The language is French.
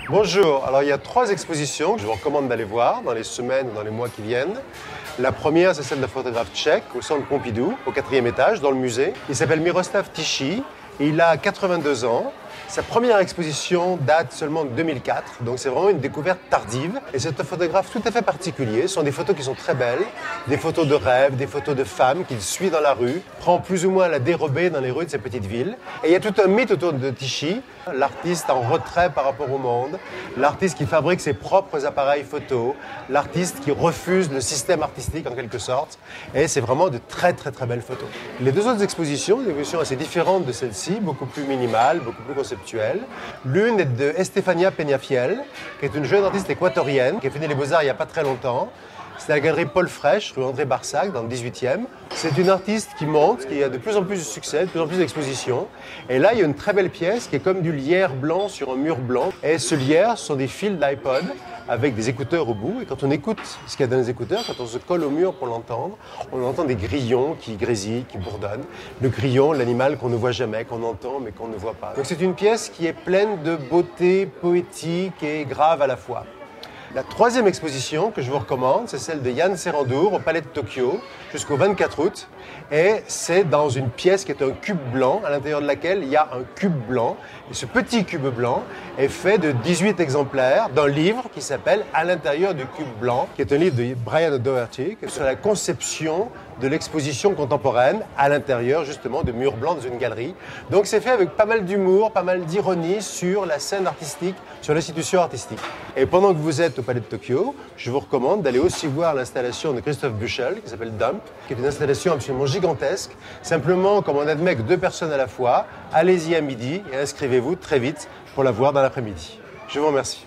Bonjour, alors il y a 3 expositions que je vous recommande d'aller voir dans les semaines ou dans les mois qui viennent. La première, c'est celle d'un photographe tchèque au centre Pompidou, au 4e étage, dans le musée. Il s'appelle Miroslav Tichy et il a 82 ans. Sa première exposition date seulement de 2004, donc c'est vraiment une découverte tardive. Et c'est un photographe tout à fait particulier. Ce sont des photos qui sont très belles, des photos de rêve, des photos de femmes qu'il suit dans la rue, prend plus ou moins la dérobée dans les rues de ces petites villes. Et il y a tout un mythe autour de Tichy, l'artiste en retrait par rapport au monde, l'artiste qui fabrique ses propres appareils photo, l'artiste qui refuse le système artistique en quelque sorte. Et c'est vraiment de très belles photos. Les 2 autres expositions, des expositions assez différentes de celle-ci, beaucoup plus minimales, beaucoup plus conceptuelles. L'une est de Estefania Peñafiel, qui est une jeune artiste équatorienne qui a fini les Beaux-Arts il n'y a pas très longtemps. C'est à la galerie Paul Frêche, rue André Barsac, dans le 18e. C'est une artiste qui monte, qui a de plus en plus de succès, de plus en plus d'expositions. Et là, il y a une très belle pièce qui est comme du lierre blanc sur un mur blanc. Et ce lierre, ce sont des fils d'iPod avec des écouteurs au bout. Et quand on écoute ce qu'il y a dans les écouteurs, quand on se colle au mur pour l'entendre, on entend des grillons qui grésillent, qui bourdonnent. Le grillon, l'animal qu'on ne voit jamais, qu'on entend mais qu'on ne voit pas. Donc c'est une pièce qui est pleine de beauté poétique et grave à la fois. La 3e exposition que je vous recommande, c'est celle de Yann Serrandour au Palais de Tokyo jusqu'au 24 août. Et c'est dans une pièce qui est un cube blanc, à l'intérieur de laquelle il y a un cube blanc. Et ce petit cube blanc est fait de 18 exemplaires d'un livre qui s'appelle « À l'intérieur du cube blanc », qui est un livre de Brian O'Doherty sur la conception de l'exposition contemporaine à l'intérieur justement de murs blancs dans une galerie. Donc c'est fait avec pas mal d'humour, pas mal d'ironie sur la scène artistique, sur l'institution artistique. Et pendant que vous êtes au Palais de Tokyo, je vous recommande d'aller aussi voir l'installation de Christophe Buchel qui s'appelle Dump, qui est une installation absolument gigantesque. Simplement, comme on admet que 2 personnes à la fois, allez-y à midi et inscrivez-vous très vite pour la voir dans l'après-midi. Je vous remercie.